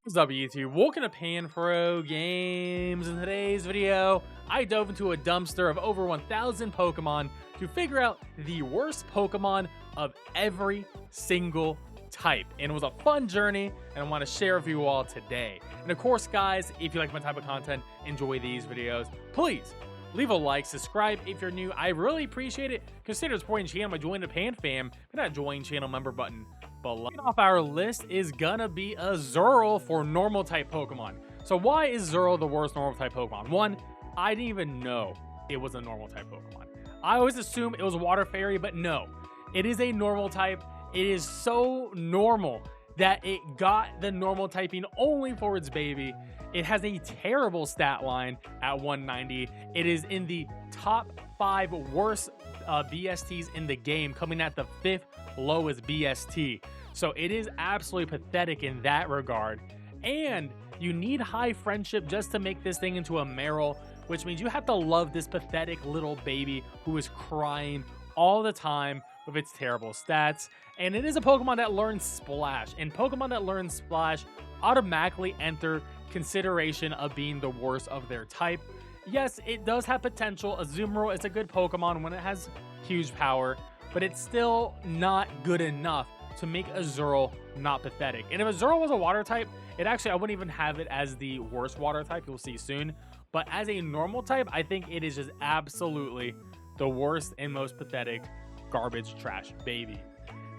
What's up, YouTube? Welcome to PanFro Games. In today's video, I dove into a dumpster of over 1,000 Pokemon to figure out the worst Pokemon of every single type. And it was a fun journey, and I want to share with you all today. And of course, guys, if you like my type of content, enjoy these videos, please leave a like, subscribe if you're new. I really appreciate it. Consider supporting the channel by joining the Pan Fam. Hit that join channel member button below. Off our list is gonna be a Zurl for normal type Pokemon. So why is Zurl the worst normal type Pokemon? One, I didn't even know it was a normal type Pokemon. I always assumed it was a water fairy, but no, it is a normal type. It is so normal that it got the normal typing only for its baby. It has a terrible stat line at 190. It is in the top 5 worst BSTs in the game, coming at the 5th lowest BST. So it is absolutely pathetic in that regard. And you need high friendship just to make this thing into a Meryl, which means you have to love this pathetic little baby who is crying all the time with its terrible stats. And it is a Pokemon that learns Splash, and Pokemon that learn Splash automatically enter consideration of being the worst of their type. Yes, it does have potential. Azumarill is a good Pokemon when it has huge power, but it's still not good enough to make a Zurl not pathetic. And if a Zurl was a water type, I wouldn't even have it as the worst water type. You'll see soon. But as a normal type, I think it is just absolutely the worst and most pathetic garbage trash baby.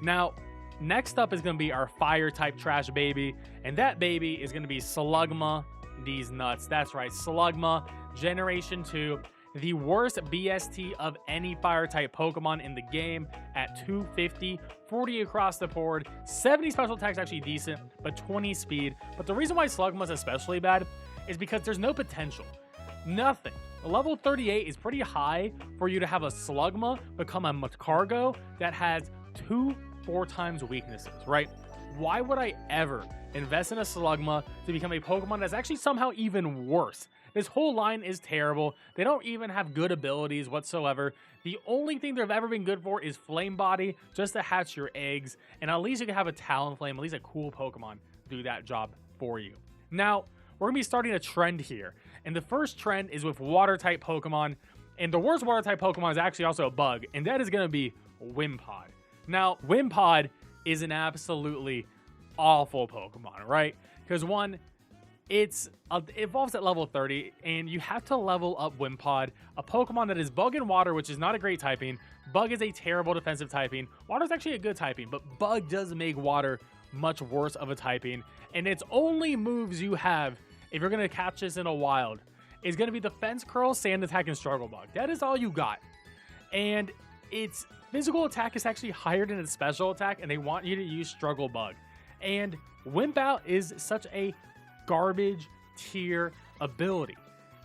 Now, next up is going to be our fire type trash baby, and that baby is going to be Slugma. These nuts. That's right, Slugma, Generation 2, the worst BST of any fire type Pokemon in the game at 250, 40 across the board, 70 special attacks, actually decent, but 20 speed. But the reason why Slugma is especially bad is because there's no potential. Nothing. Level 38 is pretty high for you to have a Slugma become a Magcargo that has 4 times weaknesses, right? Why would I ever invest in a Slugma to become a Pokemon that's actually somehow even worse? This whole line is terrible. They don't even have good abilities whatsoever. The only thing they've ever been good for is Flame Body, just to hatch your eggs. And at least you can have a Talonflame, at least a cool Pokemon, do that job for you. Now, we're going to be starting a trend here. And the first trend is with Water-type Pokemon. And the worst Water-type Pokemon is actually also a bug. And that is going to be Wimpod. Now, Wimpod is an absolutely awful Pokemon, right? Because one, it evolves at level 30, and you have to level up Wimpod, a Pokemon that is Bug and Water, which is not a great typing. Bug is a terrible defensive typing. Water is actually a good typing, but Bug does make Water much worse of a typing. And its only moves you have, if you're going to catch this in a wild, is going to be Defense Curl, Sand Attack, and Struggle Bug. That is all you got. And its physical attack is actually higher than its special attack, and they want you to use Struggle Bug. And Wimp Out is such a garbage tier ability.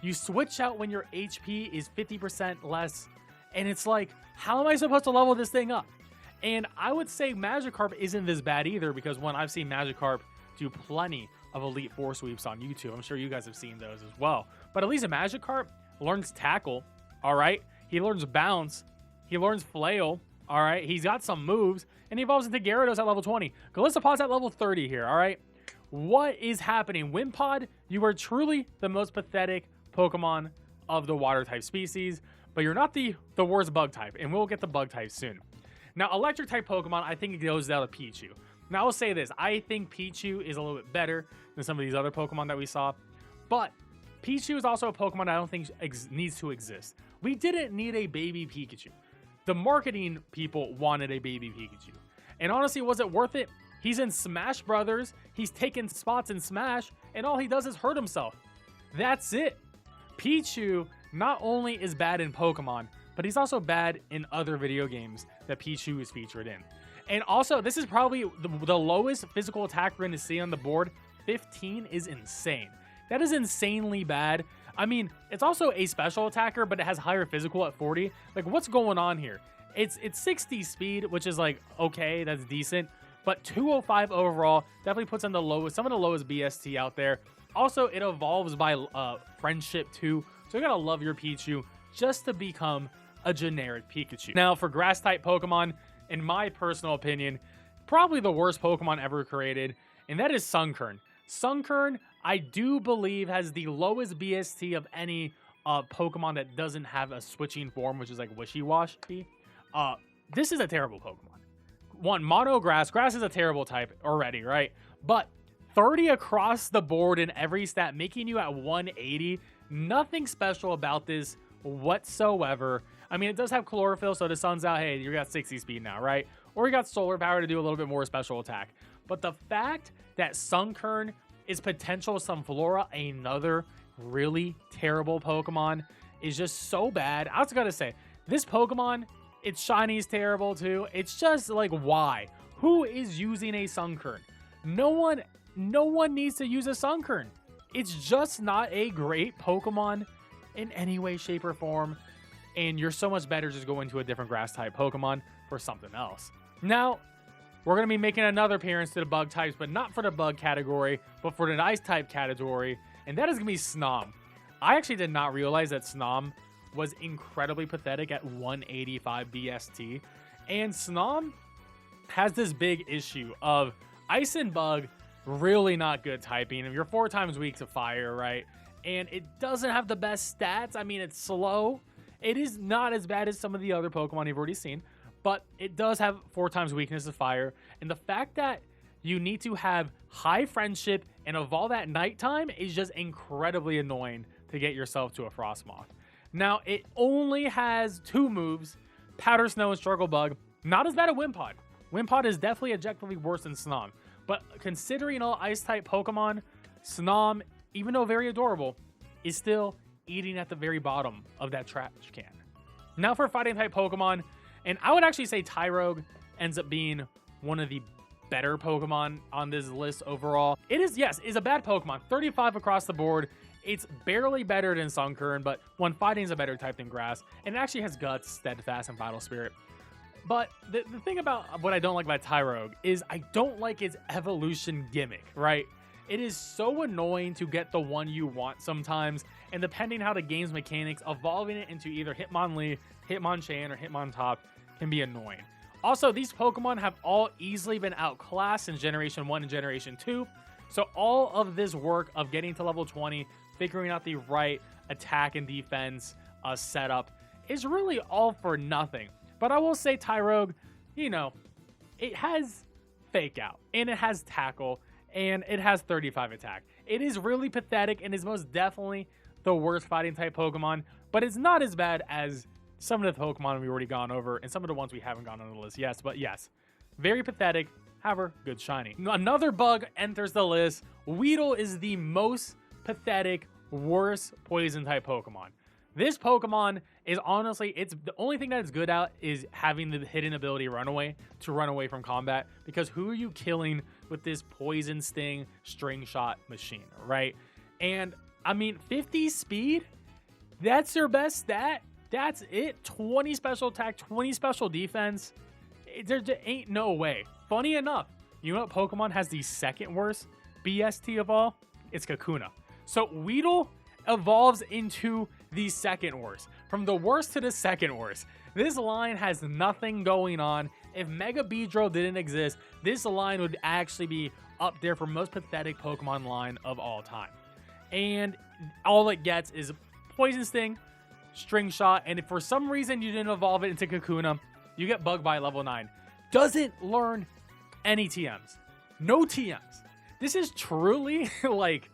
You switch out when your HP is 50% less, and it's like, how am I supposed to level this thing up? And I would say Magikarp isn't this bad either, because one, I've seen Magikarp do plenty of Elite Four sweeps on YouTube. I'm sure you guys have seen those as well. But at least a Magikarp learns Tackle, all right? He learns Bounce. He learns Flail, all right? He's got some moves, and he evolves into Gyarados at level 20. Gallistopod's at level 30 here, all right? What is happening? Wimpod, you are truly the most pathetic Pokemon of the water-type species, but you're not the worst bug type, and we'll get the bug type soon. Now, electric-type Pokemon, I think it goes down to Pichu. Now, I'll say this. I think Pichu is a little bit better than some of these other Pokemon that we saw, but Pichu is also a Pokemon I don't think needs to exist. We didn't need a baby Pikachu. The marketing people wanted a baby Pikachu. And honestly, was it worth it? He's in Smash Brothers, he's taking spots in Smash, and all he does is hurt himself. That's it. Pichu not only is bad in Pokemon, but he's also bad in other video games that Pichu is featured in. And also, this is probably the lowest physical attack we're going to see on the board. 15 is insane. That is insanely bad. I mean, it's also a special attacker, but it has higher physical at 40. Like, what's going on here? It's 60 speed, which is like, okay, that's decent. But 205 overall definitely puts in the lowest, some of the lowest BST out there. Also, it evolves by friendship too. So you gotta love your Pichu just to become a generic Pikachu. Now, for grass-type Pokemon, in my personal opinion, probably the worst Pokemon ever created, and that is Sunkern. Sunkern, I do believe, has the lowest BST of any Pokemon that doesn't have a switching form, which is like wishy-washy. This is a terrible Pokemon. One, mono grass. Grass is a terrible type already, right? But 30 across the board in every stat, making you at 180. Nothing special about this whatsoever. I mean, it does have chlorophyll, so the sun's out. Hey, you got 60 speed now, right? Or you got solar power to do a little bit more special attack. But the fact that Sunkern is potential Sunflora, another really terrible Pokemon, is just so bad. I was gonna say, this Pokemon, its shiny is terrible too. It's just like, why? Who is using a Sunkern? No one needs to use a Sunkern. It's just not a great Pokemon in any way, shape, or form. And you're so much better just going to a different grass type Pokemon for something else. Now, we're going to be making another appearance to the bug types, but not for the bug category, but for the ice type category. And that is going to be Snom. I actually did not realize that Snom was incredibly pathetic at 185 BST. And Snom has this big issue of ice and bug, really not good typing. You're 4 times weak to fire, right? And it doesn't have the best stats. I mean, it's slow. It is not as bad as some of the other Pokemon you've already seen, but it does have 4 times weakness to fire. And the fact that you need to have high friendship and evolve at nighttime is just incredibly annoying to get yourself to a Frostmoth. Now, it only has 2 moves, Powder Snow and Struggle Bug. Not as bad as Wimpod. Wimpod is definitely objectively worse than Snom. But considering all ice-type Pokemon, Snom, even though very adorable, is still eating at the very bottom of that trash can. Now for fighting-type Pokemon, and I would actually say Tyrogue ends up being one of the better Pokemon on this list overall. It is, yes, is a bad Pokemon. 35 across the board. It's barely better than Sunkern, but one fighting is a better type than Grass. And it actually has Guts, Steadfast, and Vital Spirit. But the thing about what I don't like about Tyrogue is I don't like its evolution gimmick, right? It is so annoying to get the one you want sometimes, and depending how the game's mechanics, evolving it into either Hitmonlee, Hitmonchan, or Hitmontop can be annoying. Also, these Pokemon have all easily been outclassed in Generation 1 and Generation 2, so all of this work of getting to level 20, figuring out the right attack and defense setup is really all for nothing. But I will say Tyrogue, you know, it has Fake Out, and it has Tackle, and it has 35 attack. It is really pathetic and is most definitely the worst fighting type Pokemon, but it's not as bad as some of the Pokemon we've already gone over and some of the ones we haven't gone on the list. Yes, but yes, very pathetic, however, good shiny. Another bug enters the list. Weedle is the most pathetic, worst poison type Pokemon. This Pokemon is honestly, it's the only thing that it's good at is having the hidden ability Runaway to run away from combat, because who are you killing with this Poison Sting String Shot machine, right? And I mean, 50 speed, that's your best stat. That's it. 20 special attack, 20 special defense. There ain't no way. Funny enough, you know what Pokemon has the second worst BST of all? It's Kakuna. So Weedle evolves into the second worst. From the worst to the second worst. This line has nothing going on. If Mega Beedrill didn't exist, this line would actually be up there for most pathetic Pokemon line of all time. And all it gets is Poison Sting, String Shot, and if for some reason you didn't evolve it into Kakuna, you get Bug Bite level 9. Doesn't learn any TMs. No TMs. This is truly like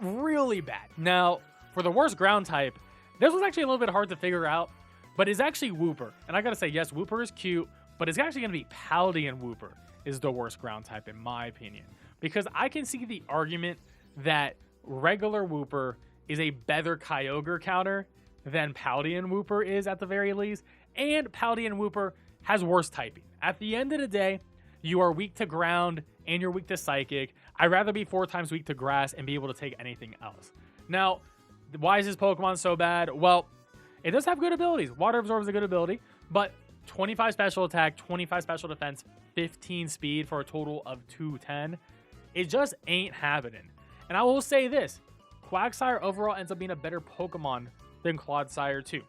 really bad. Now, for the worst ground type, this was actually a little bit hard to figure out, but it's actually Wooper. And I gotta say, yes, Wooper is cute, but it's actually gonna be Paldean Wooper is the worst ground type in my opinion. Because I can see the argument that regular Wooper is a better Kyogre counter than Paldean Wooper is at the very least. And Paldean Wooper has worse typing. At the end of the day, you are weak to ground and you're weak to psychic. I'd rather be 4 times weak to grass and be able to take anything else. Now, why is this Pokemon so bad? Well, it does have good abilities. Water Absorb is a good ability, but 25 special attack, 25 special defense, 15 speed for a total of 210. It just ain't happening. And I will say this, Quagsire overall ends up being a better Pokemon than Clodsire too.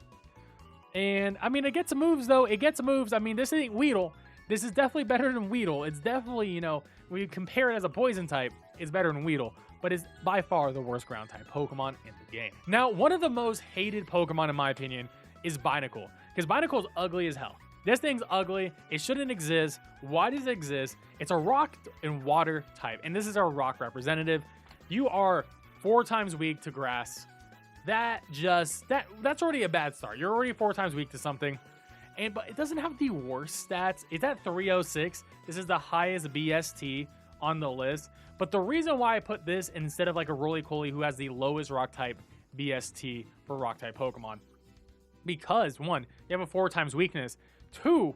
And I mean, it gets moves though. It gets moves. I mean, this ain't Weedle. This is definitely better than Weedle. It's definitely, you know, when you compare it as a poison type, it's better than Weedle, but it's by far the worst ground type Pokemon in the game. Now, one of the most hated Pokemon, in my opinion, is Binacle, because Binacle is ugly as hell. This thing's ugly. It shouldn't exist. Why does it exist? It's a rock and water type, and this is our rock representative. You are 4 times weak to grass. That's already a bad start. You're already 4 times weak to something. But it doesn't have the worst stats. It's at 306. This is the highest BST on the list. But the reason why I put this instead of like a Roly-Poly who has the lowest rock type BST for rock type Pokemon, because 1, you have a 4 times weakness. 2,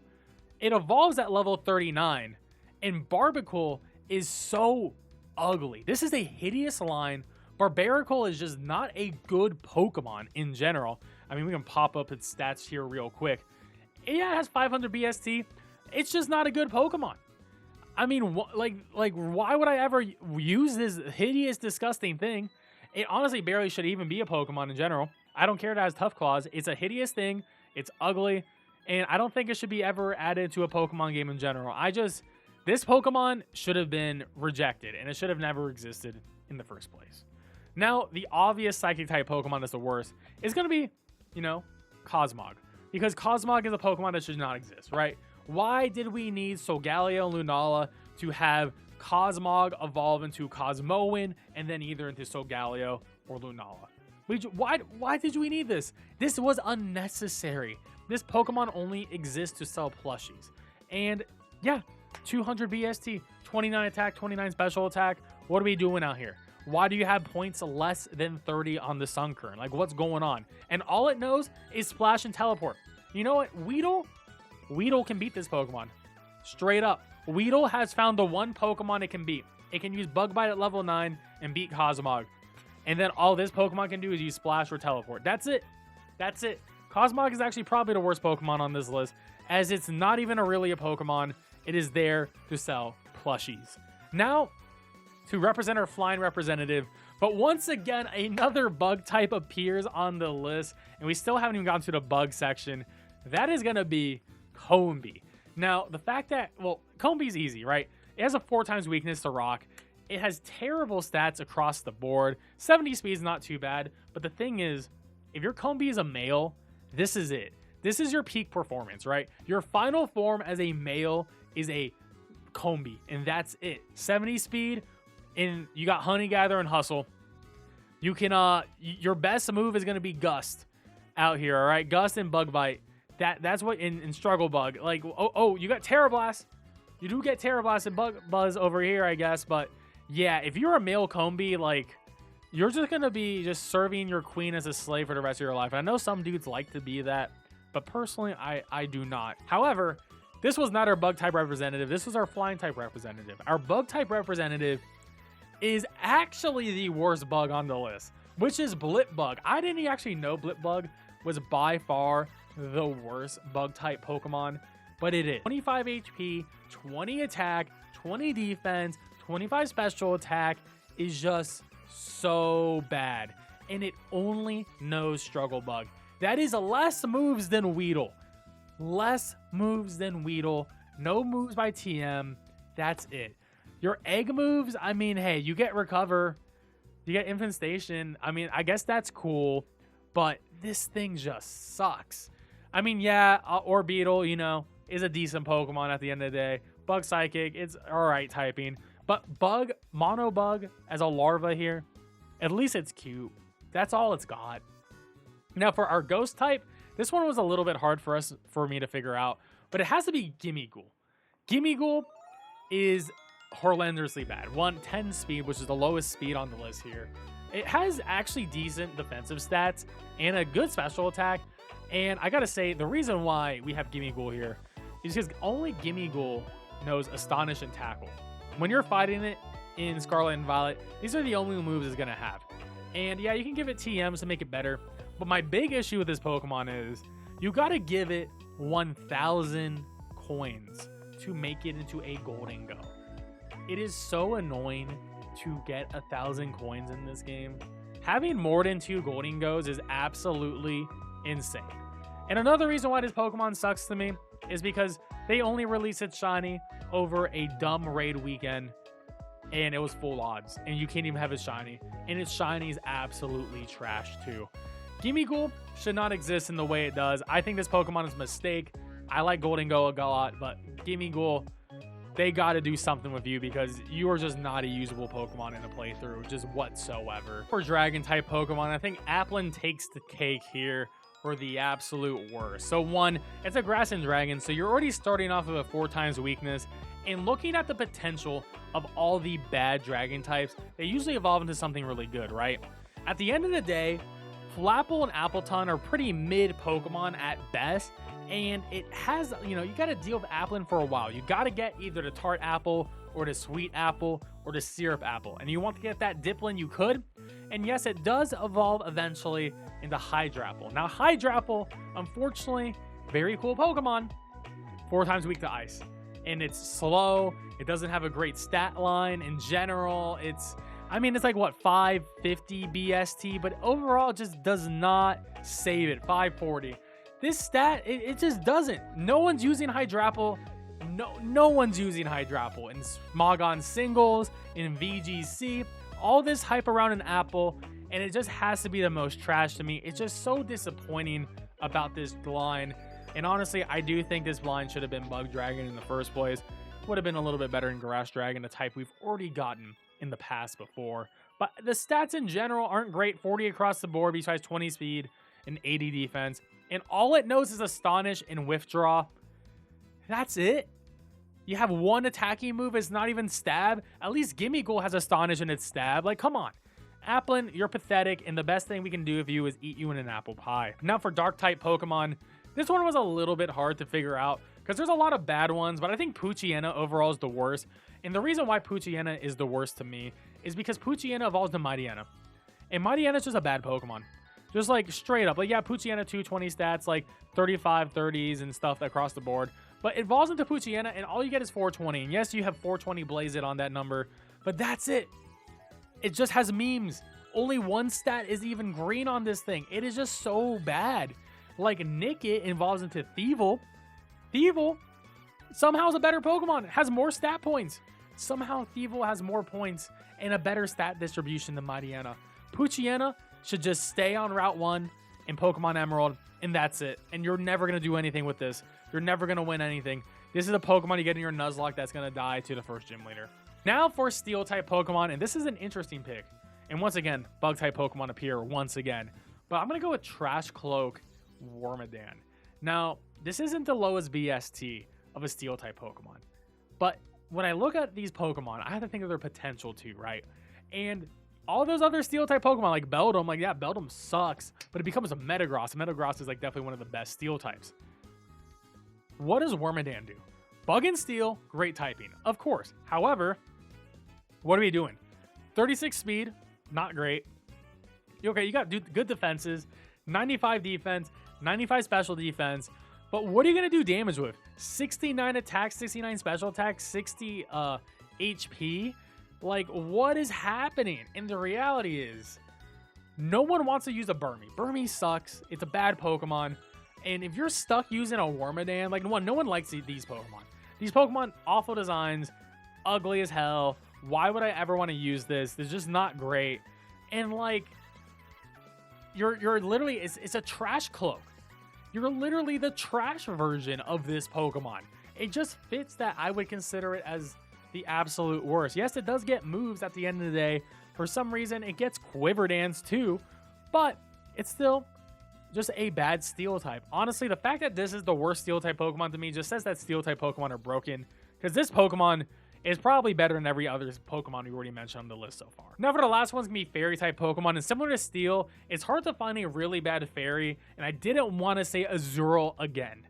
it evolves at level 39, and Barbicle is so ugly. This is a hideous line. Barbarical is just not a good Pokemon in general. I mean, we can pop up its stats here real quick. Yeah, it has 500 BST. It's just not a good Pokemon. I mean, like, why would I ever use this hideous, disgusting thing? It honestly barely should even be a Pokemon in general. I don't care if it has Tough Claws. It's a hideous thing. It's ugly. And I don't think it should be ever added to a Pokemon game in general. This Pokemon should have been rejected, and it should have never existed in the first place. Now, the obvious Psychic-type Pokemon that's the worst is going to be, you know, Cosmog. Because Cosmog is a Pokemon that should not exist, right? Why did we need Solgaleo and Lunala to have Cosmog evolve into Cosmoem and then either into Solgaleo or Lunala? Why did we need this? This was unnecessary. This Pokemon only exists to sell plushies. And yeah, 200 BST, 29 attack, 29 special attack. What are we doing out here? Why do you have points less than 30 on the Sunkern? Like, what's going on? And all it knows is Splash and Teleport. You know what? Weedle can beat this Pokemon. Straight up. Weedle has found the one Pokemon it can beat. It can use Bug Bite at level 9 and beat Cosmog. And then all this Pokemon can do is use Splash or Teleport. That's it. That's it. Cosmog is actually probably the worst Pokemon on this list, as it's not even really a Pokemon. It is there to sell plushies. Now, to represent our flying representative, but once again, another bug type appears on the list, and we still haven't even gotten to the bug section. That is going to be Comi. Now, the fact that, well, Comi's easy, right? It has a 4 times weakness to rock. It has terrible stats across the board. 70 speed is not too bad, but the thing is, if your Comi is a male, this is it. This is your peak performance, right? Your final form as a male is a Comi, and that's it. 70 speed, and you got Honey Gather and Hustle. You can, your best move is going to be Gust out here, all right? Gust and Bug Bite. That's what in Struggle Bug. Like, oh, you got Terra Blast. You do get Terra Blast and Bug Buzz over here, I guess, but yeah, if you're a male Comi, like, you're just going to be just serving your queen as a slave for the rest of your life. I know some dudes like to be that, but personally, I do not. However, this was not our bug type representative. This was our flying type representative. Our bug type representative is actually the worst bug on the list, which is Blipbug. I didn't actually know Blipbug was by far the worst bug type Pokemon, but it is. 25 HP, 20 attack, 20 defense, 25 special attack is just so bad, and it only knows Struggle Bug. That is less moves than Weedle. Less moves than Weedle. No moves by TM. That's it. Your egg moves, I mean, hey, you get Recover. You get Infestation. I mean, I guess that's cool, but this thing just sucks. I mean, yeah, Orbeetle, you know, is a decent Pokemon at the end of the day. Bug Psychic, it's alright typing. But Bug, Mono Bug as a larva here, at least it's cute. That's all it's got. Now for our Ghost type, this one was a little bit hard for me to figure out, but it has to be Gimmighoul. Gimmighoul is horrendously bad. 10 speed, which is the lowest speed on the list here. It has actually decent defensive stats and a good special attack. And I gotta say, the reason why we have Gimmighoul here is because only Gimmighoul knows Astonish and Tackle. When you're fighting it in Scarlet and Violet, these are the only moves it's gonna have. And yeah, you can give it TMs to make it better, but my big issue with this Pokemon is you gotta give it 1,000 coins to make it into a Golden Go. It is so annoying to get 1,000 coins in this game. Having more than 2 Golden Goes is absolutely insane. And another reason why this Pokemon sucks to me is because They only released its shiny over a dumb raid weekend, and it was full odds, and you can't even have it shiny, and its shiny is absolutely trash too. Gimmighoul should not exist in the way it does. I think this Pokemon is a mistake. I like Golden Go a lot, but Gimmighoul, they got to do something with you because you are just not a usable Pokemon in a playthrough, just whatsoever. For Dragon-type Pokemon, I think Applin takes the cake here for the absolute worst. So one, it's a Grass and Dragon, so you're already starting off with a 4 times weakness, and looking at the potential of all the bad Dragon types, they usually evolve into something really good, right? At the end of the day, Flapple and Appletun are pretty mid Pokemon at best, and it has, you got to deal with Applin for a while. You got to get either the Tart Apple or the Sweet Apple or the Syrup Apple, and you want to get that Diplin, you could. And yes, it does evolve eventually into Hydrapple. Now, Hydrapple, unfortunately, very cool Pokemon, 4 times weak to Ice. And it's slow. It doesn't have a great stat line. In general, it's like, what, 550 BST, but overall, it just does not save it. 540. This stat, it just doesn't. No one's using Hydrapple. No one's using Hydrapple. In Smogon Singles, in VGC, all this hype around an apple, and it just has to be the most trash to me. It's just so disappointing about this line. And honestly, I do think this line should have been Bug Dragon in the first place. Would have been a little bit better in Grass Dragon, a type we've already gotten in the past before. But the stats in general aren't great. 40 across the board besides 20 speed and 80 defense. And all it knows is Astonish and Withdraw. That's it. You have one attacking move. It's not even Stab. At least Gimmighoul has Astonish in its Stab. Like, come on. Applin, you're pathetic. And the best thing we can do with you is eat you in an apple pie. Now for Dark-type Pokemon, this one was a little bit hard to figure out because there's a lot of bad ones, but I think Poochyena overall is the worst. And the reason why Poochyena is the worst to me is because Poochyena evolves to Mightyena. And Mightyena is just a bad Pokemon. Just like straight up. Like, yeah, Poochyena 220 stats, like 35, 30s and stuff across the board. But it evolves into Poochyena and all you get is 420. And yes, you have 420 Blaze It on that number, but that's it. It just has memes. Only one stat is even green on this thing. It is just so bad. Like Nickit evolves into Thievul. Thievul somehow is a better Pokemon. It has more stat points. Somehow Thievul has more points and a better stat distribution than Mightyena. Poochyena should just stay on Route 1 in Pokemon Emerald, and that's it. And you're never going to do anything with this. You're never going to win anything. This is a Pokemon you get in your Nuzlocke that's going to die to the first gym leader. Now for Steel-type Pokemon, and this is an interesting pick. And once again, Bug-type Pokemon appear once again. But I'm going to go with Trash Cloak Wormadam. Now, this isn't the lowest BST of a Steel-type Pokemon. But when I look at these Pokemon, I have to think of their potential too, right? And all those other Steel-type Pokemon, like Beldum, like, yeah, Beldum sucks, but it becomes a Metagross. Metagross is, like, definitely one of the best Steel types. What does Wormadam do? Bug and Steel, great typing, of course. However, what are we doing? 36 speed, not great. Okay, you got good defenses, 95 defense, 95 special defense, but what are you going to do damage with? 69 attack, 69 special attack, 60 HP? Like, what is happening? And the reality is, no one wants to use a Burmy. Burmy sucks. It's a bad Pokemon. And if you're stuck using a Wormadam, like, no one likes these Pokemon. These Pokemon, awful designs, ugly as hell. Why would I ever want to use this? It's just not great. And, like, you're literally, it's a Trash Cloak. You're literally the trash version of this Pokemon. It just fits that I would consider it as the absolute worst. Yes, it does get moves at the end of the day. For some reason, it gets Quiver Dance too, but it's still just a bad Steel type. Honestly, the fact that this is the worst Steel type Pokemon to me just says that Steel type Pokemon are broken, because this Pokemon is probably better than every other Pokemon we already mentioned on the list so far. Now for the last one's gonna be Fairy type Pokemon, and similar to Steel, it's hard to find a really bad Fairy, and I didn't want to say Azurill again.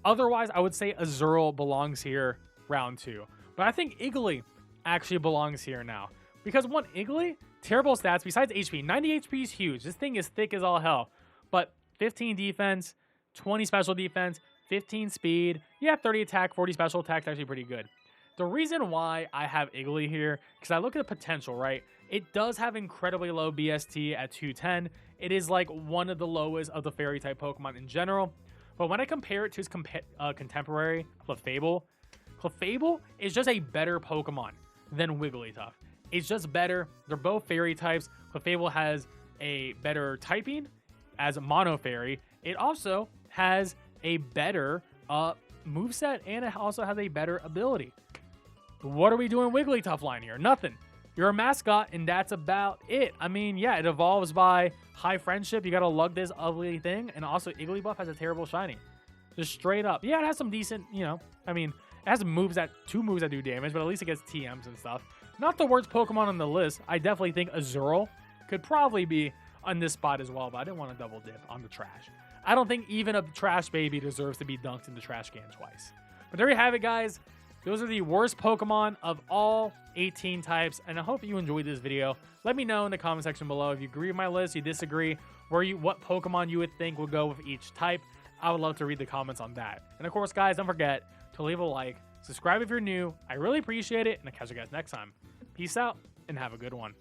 Otherwise, I would say Azurill belongs here round 2. But I think Iggly actually belongs here now. Because one, Iggly, terrible stats besides HP. 90 HP is huge. This thing is thick as all hell. But 15 defense, 20 special defense, 15 speed. Yeah, 30 attack, 40 special attack is actually pretty good. The reason why I have Iggly here, because I look at the potential, right? It does have incredibly low BST at 210. It is like one of the lowest of the Fairy type Pokemon in general. But when I compare it to his contemporary, Clefable is just a better Pokemon than Wigglytuff. It's just better. They're both fairy types. Clefable has a better typing as a Mono Fairy. It also has a better moveset, and it also has a better ability. What are we doing Wigglytuff line here? Nothing. You're a mascot, and that's about it. I mean, yeah, it evolves by high friendship. You gotta lug this ugly thing, and also Igglybuff has a terrible shiny. Just straight up. Yeah, it has some decent, I mean, it has two moves that do damage, but at least it gets TMs and stuff. Not the worst Pokemon on the list. I definitely think Azurill could probably be on this spot as well, but I didn't want to double dip on the trash. I don't think even a trash baby deserves to be dunked in the trash can twice. But there you have it, guys. Those are the worst Pokemon of all 18 types, and I hope you enjoyed this video. Let me know in the comment section below if you agree with my list, you disagree, what Pokemon you would think would go with each type. I would love to read the comments on that. And of course, guys, don't forget to leave a like, subscribe if you're new. I really appreciate it, and I'll catch you guys next time. Peace out, and have a good one.